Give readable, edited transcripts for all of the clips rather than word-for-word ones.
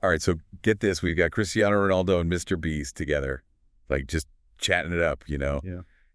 All right, so get this. We've got Cristiano Ronaldo and Mr. Beast together, like just chatting it up, Yeah.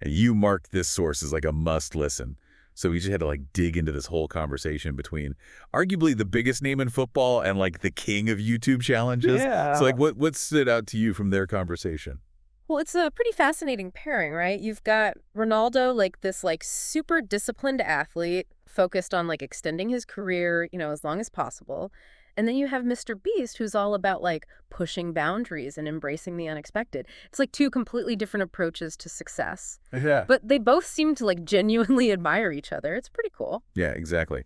And you marked this source as like a must listen. So we just had to like dig into this whole conversation between arguably the biggest name in football and like the king of YouTube challenges. Yeah. So like what stood out to you from their conversation? Well, it's a pretty fascinating pairing, right? You've got Ronaldo, like this like super disciplined athlete focused on like extending his career, as long as possible. And then you have Mr. Beast, who's all about like pushing boundaries and embracing the unexpected. It's like two completely different approaches to success. Yeah. But they both seem to like genuinely admire each other. It's pretty cool. Yeah, exactly.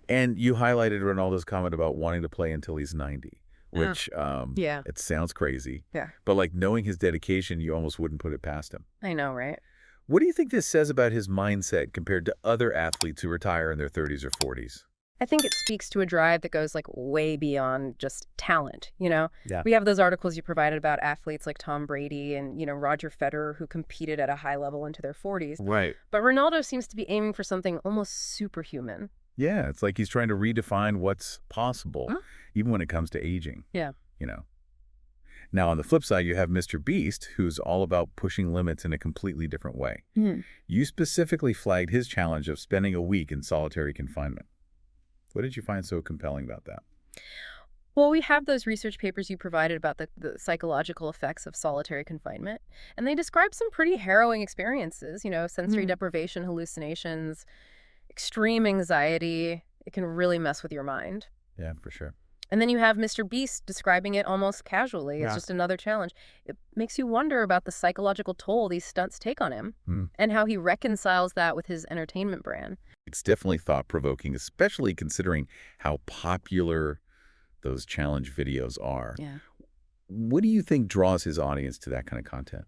And you highlighted Ronaldo's comment about wanting to play until he's 90, which Yeah. it sounds crazy. Yeah. But like knowing his dedication, you almost wouldn't put it past him. I know, right? What do you think this says about his mindset compared to other athletes who retire in their 30s or 40s? I think it speaks to a drive that goes like way beyond just talent, Yeah. We have those articles you provided about athletes like Tom Brady and, Roger Federer who competed at a high level into their 40s. Right. But Ronaldo seems to be aiming for something almost superhuman. Yeah, it's like he's trying to redefine what's possible, even when it comes to aging. Yeah. Now, on the flip side, you have Mr. Beast, who's all about pushing limits in a completely different way. You specifically flagged his challenge of spending a week in solitary confinement. What did you find so compelling about that? Well, we have those research papers you provided about the psychological effects of solitary confinement, and they describe some pretty harrowing experiences, sensory deprivation, hallucinations, extreme anxiety. It can really mess with your mind. Yeah, for sure. And then you have Mr. Beast describing it almost casually. It's just another challenge. It makes you wonder about the psychological toll these stunts take on him and how he reconciles that with his entertainment brand. It's definitely thought-provoking, especially considering how popular those challenge videos are. Yeah. What do you think draws his audience to that kind of content?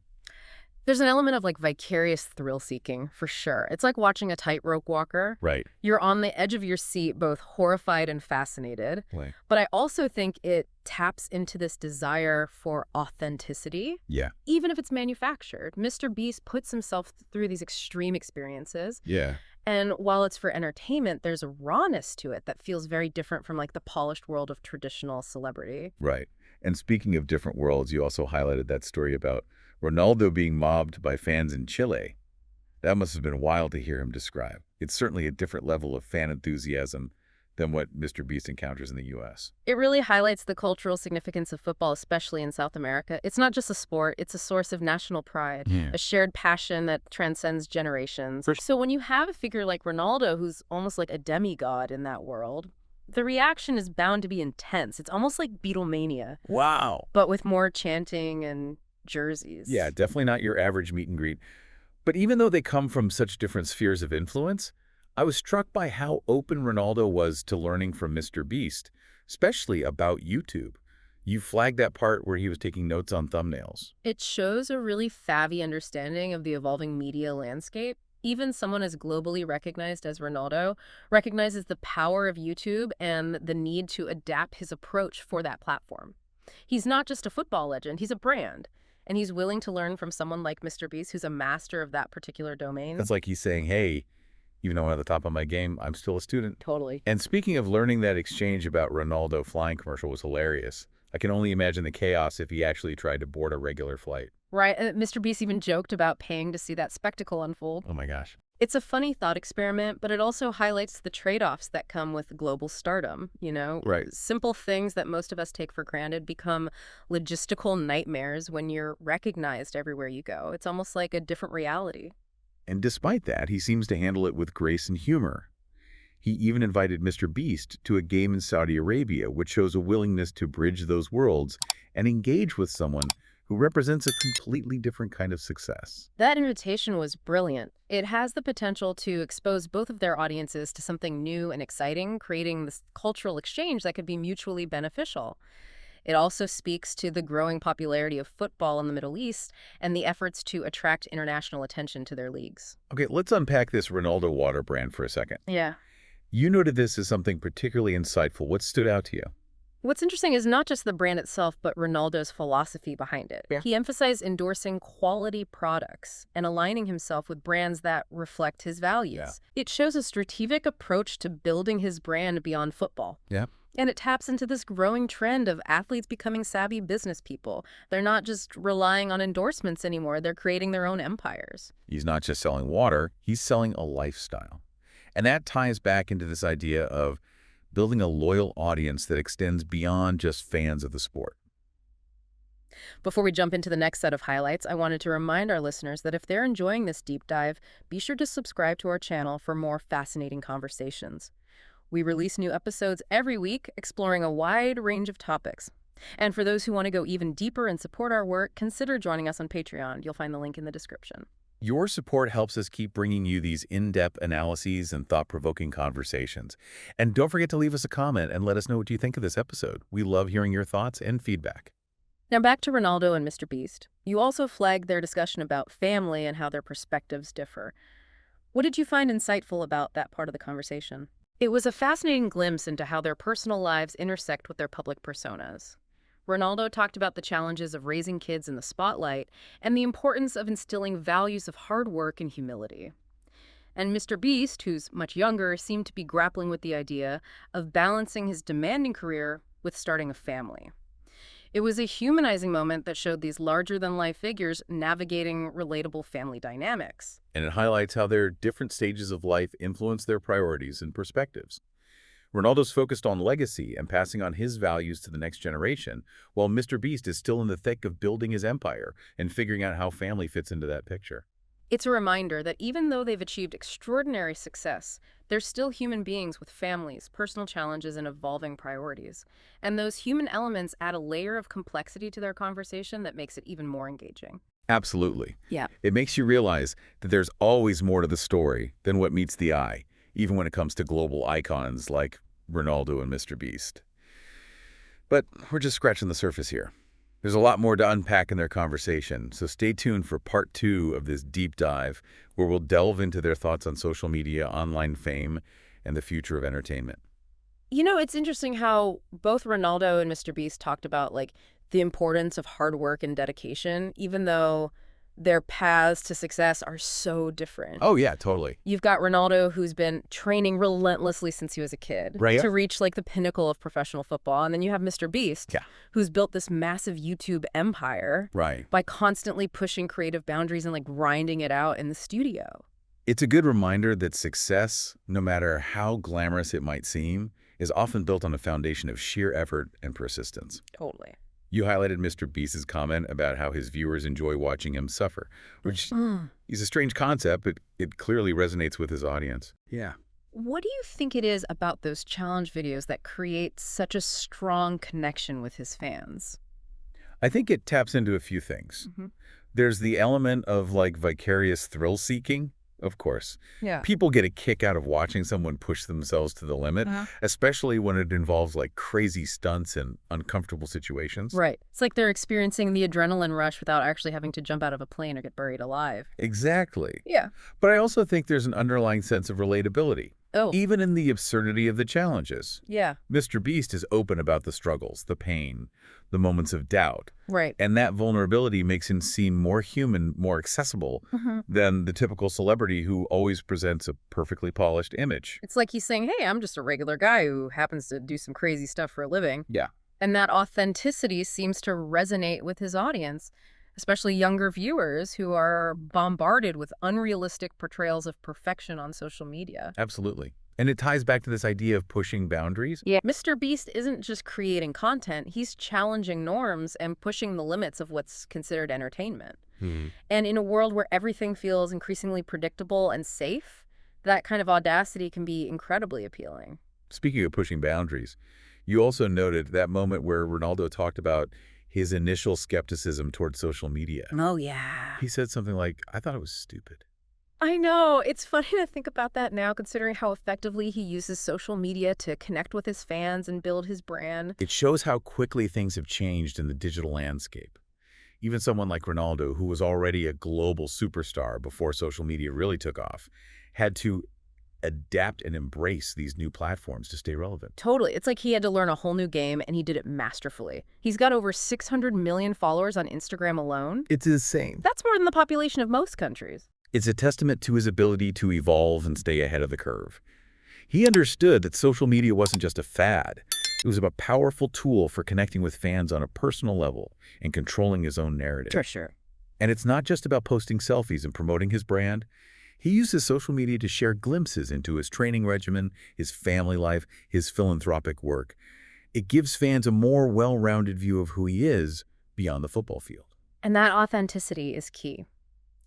There's an element of like vicarious thrill seeking for sure. It's like watching a tightrope walker. Right. You're on the edge of your seat, both horrified and fascinated. Right. But I also think it taps into this desire for authenticity. Yeah. Even if it's manufactured. Mr. Beast puts himself through these extreme experiences. Yeah. And while it's for entertainment, there's a rawness to it that feels very different from like the polished world of traditional celebrity. Right. And speaking of different worlds, you also highlighted that story about Ronaldo being mobbed by fans in Chile. That must have been wild to hear him describe. It's certainly a different level of fan enthusiasm than what Mr. Beast encounters in the U.S. It really highlights the cultural significance of football, especially in South America. It's not just a sport, it's a source of national pride, a shared passion that transcends generations. So when you have a figure like Ronaldo, who's almost like a demigod in that world, the reaction is bound to be intense. It's almost like Beatlemania. Wow. But with more chanting and jerseys. Yeah, definitely not your average meet and greet. But even though they come from such different spheres of influence, I was struck by how open Ronaldo was to learning from Mr. Beast, especially about YouTube. You flagged that part where he was taking notes on thumbnails. It shows a really savvy understanding of the evolving media landscape. Even someone as globally recognized as Ronaldo recognizes the power of YouTube and the need to adapt his approach for that platform. He's not just a football legend, he's a brand. And he's willing to learn from someone like Mr. Beast, who's a master of that particular domain. That's like he's saying, hey, even though I'm at the top of my game, I'm still a student. Totally. And speaking of learning, that exchange about Ronaldo flying commercial was hilarious. I can only imagine the chaos if he actually tried to board a regular flight. Right. Mr. Beast even joked about paying to see that spectacle unfold. Oh my gosh. It's a funny thought experiment, but it also highlights the trade-offs that come with global stardom, Right. Simple things that most of us take for granted become logistical nightmares when you're recognized everywhere you go. It's almost like a different reality. And despite that, he seems to handle it with grace and humor. He even invited Mr. Beast to a game in Saudi Arabia, which shows a willingness to bridge those worlds and engage with someone who represents a completely different kind of success. That invitation was brilliant. It has the potential to expose both of their audiences to something new and exciting, creating this cultural exchange that could be mutually beneficial. It also speaks to the growing popularity of football in the Middle East and the efforts to attract international attention to their leagues. Okay, let's unpack this Ronaldo water brand for a second. Yeah. You noted this as something particularly insightful. What stood out to you? What's interesting is not just the brand itself, but Ronaldo's philosophy behind it. Yeah. He emphasized endorsing quality products and aligning himself with brands that reflect his values. Yeah. It shows a strategic approach to building his brand beyond football. Yeah. And it taps into this growing trend of athletes becoming savvy business people. They're not just relying on endorsements anymore, they're creating their own empires. He's not just selling water, he's selling a lifestyle. And that ties back into this idea of building a loyal audience that extends beyond just fans of the sport. Before we jump into the next set of highlights, I wanted to remind our listeners that if they're enjoying this deep dive, be sure to subscribe to our channel for more fascinating conversations. We release new episodes every week, exploring a wide range of topics. And for those who want to go even deeper and support our work, consider joining us on Patreon. You'll find the link in the description. Your support helps us keep bringing you these in-depth analyses and thought-provoking conversations. And don't forget to leave us a comment and let us know what you think of this episode. We love hearing your thoughts and feedback. Now back to Ronaldo and Mr. Beast. You also flagged their discussion about family and how their perspectives differ. What did you find insightful about that part of the conversation? It was a fascinating glimpse into how their personal lives intersect with their public personas. Ronaldo talked about the challenges of raising kids in the spotlight and the importance of instilling values of hard work and humility. And Mr. Beast, who's much younger, seemed to be grappling with the idea of balancing his demanding career with starting a family. It was a humanizing moment that showed these larger-than-life figures navigating relatable family dynamics. And it highlights how their different stages of life influence their priorities and perspectives. Ronaldo's focused on legacy and passing on his values to the next generation, while Mr. Beast is still in the thick of building his empire and figuring out how family fits into that picture. It's a reminder that even though they've achieved extraordinary success, they're still human beings with families, personal challenges, and evolving priorities. And those human elements add a layer of complexity to their conversation that makes it even more engaging. Absolutely. Yeah. It makes you realize that there's always more to the story than what meets the eye, even when it comes to global icons like Ronaldo and Mr. Beast. But we're just scratching the surface here. There's a lot more to unpack in their conversation, so stay tuned for part 2 of this deep dive, where we'll delve into their thoughts on social media, online fame, and the future of entertainment. You know, it's interesting how both Ronaldo and Mr. Beast talked about, the importance of hard work and dedication, even though their paths to success are so different. Oh, yeah, totally. You've got Ronaldo, who's been training relentlessly since he was a kid Right. to reach the pinnacle of professional football. And then you have Mr. Beast, Yeah. who's built this massive YouTube empire Right. by constantly pushing creative boundaries and grinding it out in the studio. It's a good reminder that success, no matter how glamorous it might seem, is often built on a foundation of sheer effort and persistence. Totally. You highlighted Mr. Beast's comment about how his viewers enjoy watching him suffer, which is a strange concept, but it clearly resonates with his audience. Yeah. What do you think it is about those challenge videos that create such a strong connection with his fans? I think it taps into a few things. There's the element of vicarious thrill-seeking, of course. Yeah. People get a kick out of watching someone push themselves to the limit, especially when it involves crazy stunts and uncomfortable situations. Right. It's like they're experiencing the adrenaline rush without actually having to jump out of a plane or get buried alive. Exactly. Yeah. But I also think there's an underlying sense of relatability, Oh. even in the absurdity of the challenges. Yeah. Mr. Beast is open about the struggles, the pain, the moments of doubt. Right. And that vulnerability makes him seem more human, more accessible than the typical celebrity who always presents a perfectly polished image. It's like he's saying, hey, I'm just a regular guy who happens to do some crazy stuff for a living. Yeah. And that authenticity seems to resonate with his audience, especially younger viewers who are bombarded with unrealistic portrayals of perfection on social media. Absolutely. And it ties back to this idea of pushing boundaries. Yeah. Mr. Beast isn't just creating content, he's challenging norms and pushing the limits of what's considered entertainment. And in a world where everything feels increasingly predictable and safe, that kind of audacity can be incredibly appealing. Speaking of pushing boundaries, you also noted that moment where Ronaldo talked about his initial skepticism towards social media. Oh, yeah. He said something like, I thought it was stupid. I know. It's funny to think about that now, considering how effectively he uses social media to connect with his fans and build his brand. It shows how quickly things have changed in the digital landscape. Even someone like Ronaldo, who was already a global superstar before social media really took off, had to adapt and embrace these new platforms to stay relevant. Totally. It's like he had to learn a whole new game, and he did it masterfully. He's got over 600 million followers on Instagram alone. It's insane. That's more than the population of most countries. It's a testament to his ability to evolve and stay ahead of the curve. He understood that social media wasn't just a fad. It was a powerful tool for connecting with fans on a personal level and controlling his own For narrative. sure. And it's not just about posting selfies and promoting his brand. He uses social media to share glimpses into his training regimen, his family life, his philanthropic work. It gives fans a more well-rounded view of who he is beyond the football field. And that authenticity is key.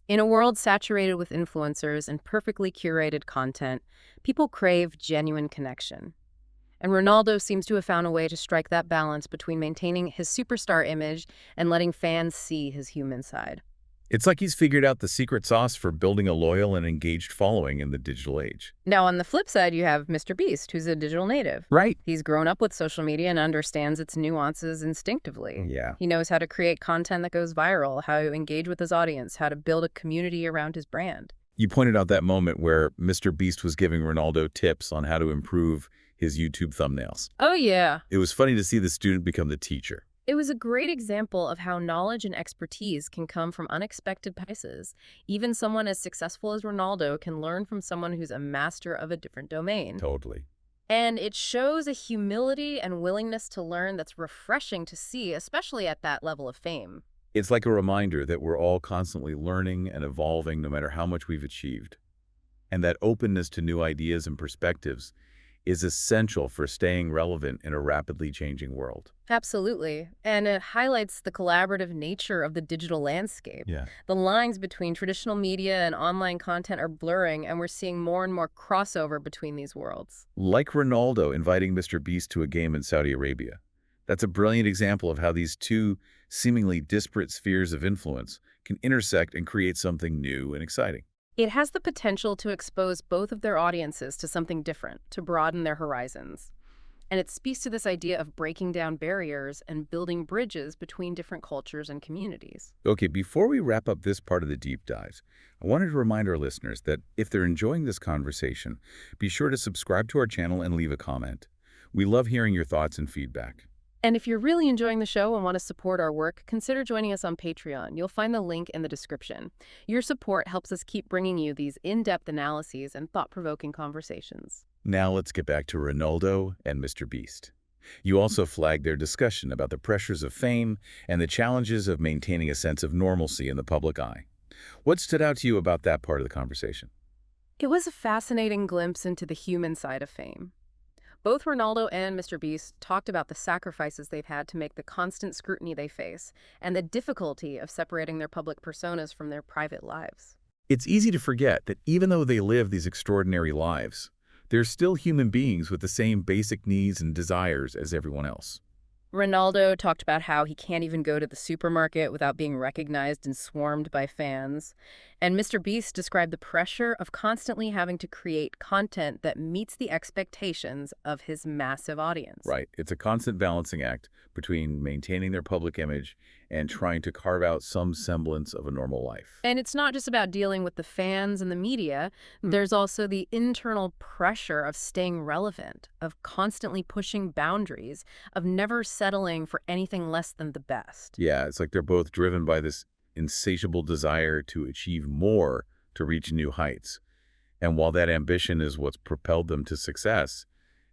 In a world saturated with influencers and perfectly curated content, people crave genuine connection. And Ronaldo seems to have found a way to strike that balance between maintaining his superstar image and letting fans see his human side. It's like he's figured out the secret sauce for building a loyal and engaged following in the digital age. Now, on the flip side, you have mrbeast, who's a digital native. Right. He's grown up with social media and understands its nuances instinctively. Yeah. He knows how to create content that goes viral, how to engage with his audience, how to build a community around his brand. You pointed out that moment where Mr. Beast was giving Ronaldo tips on how to improve his YouTube thumbnails. Oh, yeah. It was funny to see the student become the teacher. It was a great example of how knowledge and expertise can come from unexpected places. Even someone as successful as Ronaldo can learn from someone who's a master of a different domain. Totally. And it shows a humility and willingness to learn that's refreshing to see, especially at that level of fame. It's like a reminder that we're all constantly learning and evolving no matter how much we've achieved. And that openness to new ideas and perspectives is essential for staying relevant in a rapidly changing world. Absolutely. And it highlights the collaborative nature of the digital landscape. Yeah. The lines between traditional media and online content are blurring, and we're seeing more and more crossover between these worlds. Like Ronaldo inviting Mr. Beast to a game in Saudi Arabia. That's a brilliant example of how these two seemingly disparate spheres of influence can intersect and create something new and exciting. It has the potential to expose both of their audiences to something different, to broaden their horizons. And it speaks to this idea of breaking down barriers and building bridges between different cultures and communities. Okay, before we wrap up this part of the deep dives, I wanted to remind our listeners that if they're enjoying this conversation, be sure to subscribe to our channel and leave a comment. We love hearing your thoughts and feedback. And if you're really enjoying the show and want to support our work, consider joining us on Patreon. You'll find the link in the description. Your support helps us keep bringing you these in-depth analyses and thought-provoking conversations. Now let's get back to Ronaldo and Mr. Beast. You also flagged their discussion about the pressures of fame and the challenges of maintaining a sense of normalcy in the public eye. What stood out to you about that part of the conversation? It was a fascinating glimpse into the human side of fame. Both Ronaldo and mrbeast talked about the sacrifices they've had to make the constant scrutiny they face and the difficulty of separating their public personas from their private lives. It's easy to forget that even though they live these extraordinary lives, they're still human beings with the same basic needs and desires as everyone else. Ronaldo talked about how he can't even go to the supermarket without being recognized and swarmed by fans. And mrbeast described the pressure of constantly having to create content that meets the expectations of his massive audience. Right. It's a constant balancing act between maintaining their public image and trying to carve out some semblance of a normal life. And it's not just about dealing with the fans and the media. There's also the internal pressure of staying relevant, of constantly pushing boundaries, of never settling for anything less than the best. Yeah, it's like they're both driven by this insatiable desire to achieve more to reach new heights. And while that ambition is what's propelled them to success,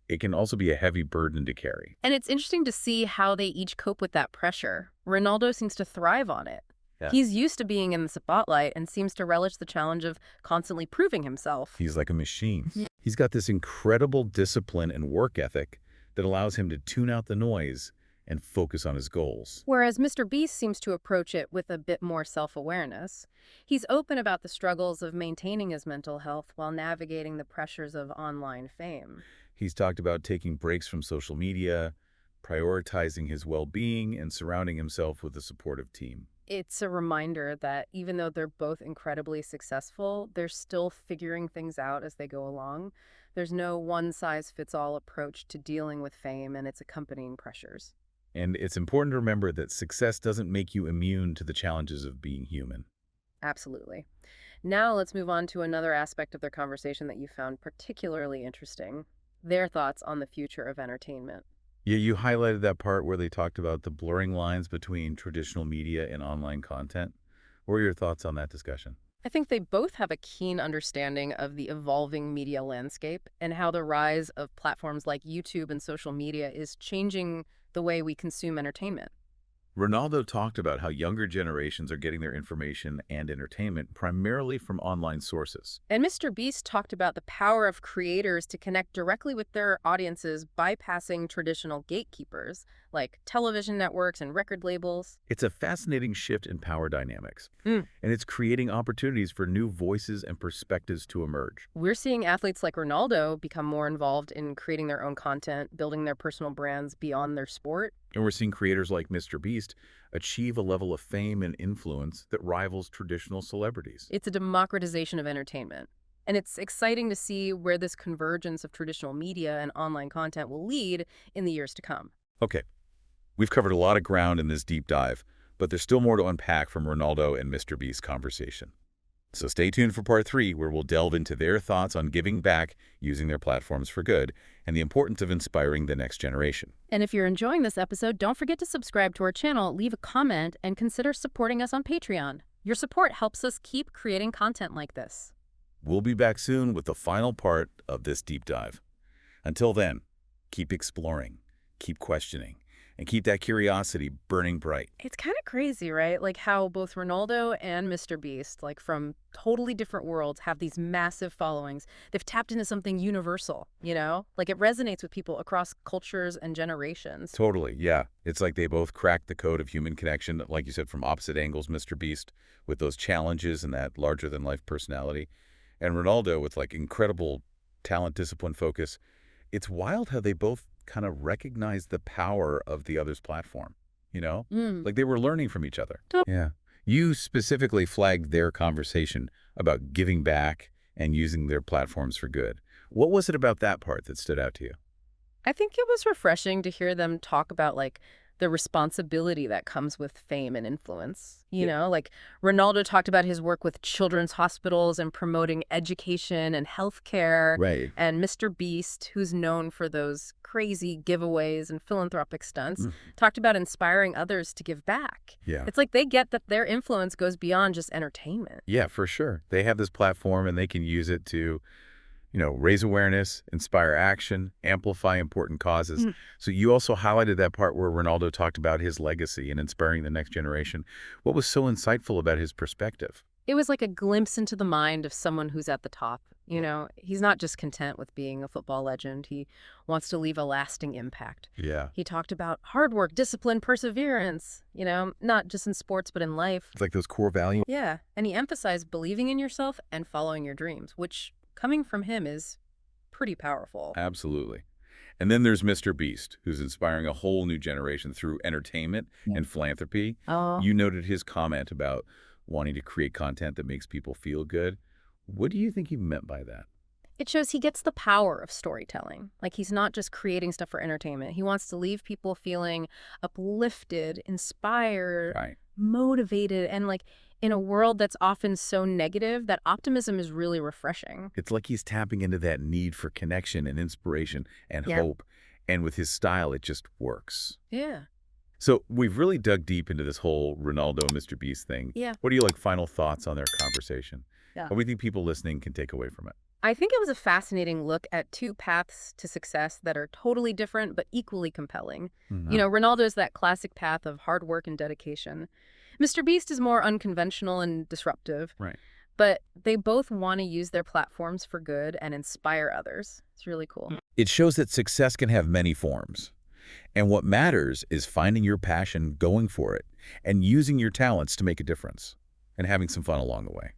it can also be a heavy burden to carry. And it's interesting to see how they each cope with that pressure. Ronaldo seems to thrive on it. Yeah. He's used to being in the spotlight and seems to relish the challenge of constantly proving himself. He's like a machine. He's got this incredible discipline and work ethic that allows him to tune out the noise and focus on his goals. Whereas mrbeast seems to approach it with a bit more self-awareness. He's open about the struggles of maintaining his mental health while navigating the pressures of online fame. He's talked about taking breaks from social media, prioritizing his well-being, and surrounding himself with a supportive team. It's a reminder that even though they're both incredibly successful, they're still figuring things out as they go along. There's no one-size-fits-all approach to dealing with fame and its accompanying pressures. And it's important to remember that success doesn't make you immune to the challenges of being human. Absolutely. Now let's move on to another aspect of their conversation that you found particularly interesting: their thoughts on the future of entertainment. Yeah, you highlighted that part where they talked about the blurring lines between traditional media and online content. What were your thoughts on that discussion? I think they both have a keen understanding of the evolving media landscape and how the rise of platforms like YouTube and social media is changing the way we consume entertainment. Ronaldo talked about how younger generations are getting their information and entertainment primarily from online sources. And Mr. Beast talked about the power of creators to connect directly with their audiences, bypassing traditional gatekeepers like television networks and record labels. It's a fascinating shift in power dynamics, Mm. and it's creating opportunities for new voices and perspectives to emerge. We're seeing athletes like Ronaldo become more involved in creating their own content, building their personal brands beyond their sport. And we're seeing creators like Mr. Beast achieve a level of fame and influence that rivals traditional celebrities. It's a democratization of entertainment. And it's exciting to see where this convergence of traditional media and online content will lead in the years to come. Okay, we've covered a lot of ground in this deep dive, but there's still more to unpack from Ronaldo and Mr. Beast's conversation. So stay tuned for part 3, where we'll delve into their thoughts on giving back using their platforms for good and the importance of inspiring the next generation. And if you're enjoying this episode, don't forget to subscribe to our channel, leave a comment, and consider supporting us on Patreon. Your support helps us keep creating content like this. We'll be back soon with the final part of this deep dive. Until then, keep exploring, keep questioning, and keep that curiosity burning bright. It's kind of crazy, right? Like how both Ronaldo and Mr. Beast, like from totally different worlds, have these massive followings. They've tapped into something universal, you know? Like it resonates with people across cultures and generations. Totally, yeah. It's like they both cracked the code of human connection, like you said, from opposite angles, Mr. Beast, with those challenges and that larger-than-life personality. And Ronaldo with like incredible talent, discipline, focus. It's wild how they both kind of recognize the power of the other's platform, you know? Mm. Like they were learning from each other. Yeah. You specifically flagged their conversation about giving back and using their platforms for good. What was it about that part that stood out to you? I think it was refreshing to hear them talk about like the responsibility that comes with fame and influence. You know, like Ronaldo talked about his work with children's hospitals and promoting education and healthcare. Right. And Mr. Beast, who's known for those crazy giveaways and philanthropic stunts, talked about inspiring others to give back. Yeah. It's like they get that their influence goes beyond just entertainment. Yeah, for sure. They have this platform and they can use it to raise awareness, inspire action, amplify important causes. So you also highlighted that part where Ronaldo talked about his legacy and inspiring the next generation. What was so insightful about his perspective? It was like a glimpse into the mind of someone who's at the top. You know, he's not just content with being a football legend. He wants to leave a lasting impact. Yeah. He talked about hard work, discipline, perseverance, you know, not just in sports, but in life. It's like those core values. Yeah. And he emphasized believing in yourself and following your dreams, which coming from him is pretty powerful. Absolutely. And then there's Mr. Beast, who's inspiring a whole new generation through entertainment and philanthropy. Oh, You noted his comment about wanting to create content that makes people feel good. What do you think he meant by that? it shows he gets the power of storytelling. Like he's not just creating stuff for entertainment. He wants to leave people feeling uplifted, inspired, Right. motivated, and like in a world that's often so negative, that optimism is really refreshing. It's like he's tapping into that need for connection and inspiration and Yeah. hope. And with his style, it just works. Yeah. So we've really dug deep into this whole Ronaldo and Mr. Beast thing. Yeah. What are your final thoughts on their conversation? Yeah. What do you think people listening can take away from it? I think it was a fascinating look at two paths to success that are totally different but equally compelling. You know, Ronaldo's that classic path of hard work and dedication. Mr. Beast is more unconventional and disruptive. Right. But they both want to use their platforms for good and inspire others. It's really cool. It shows that success can have many forms. And what matters is finding your passion, going for it, and using your talents to make a difference, and having some fun along the way.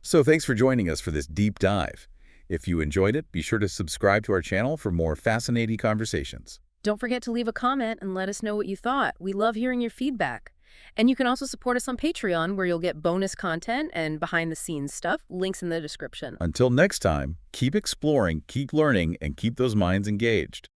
So thanks for joining us for this deep dive. If you enjoyed it, be sure to subscribe to our channel for more fascinating conversations. Don't forget to leave a comment and let us know what you thought. We love hearing your feedback. And you can also support us on Patreon, where you'll get bonus content and behind-the-scenes stuff. Links in the description. Until next time, keep exploring, keep learning, and keep those minds engaged.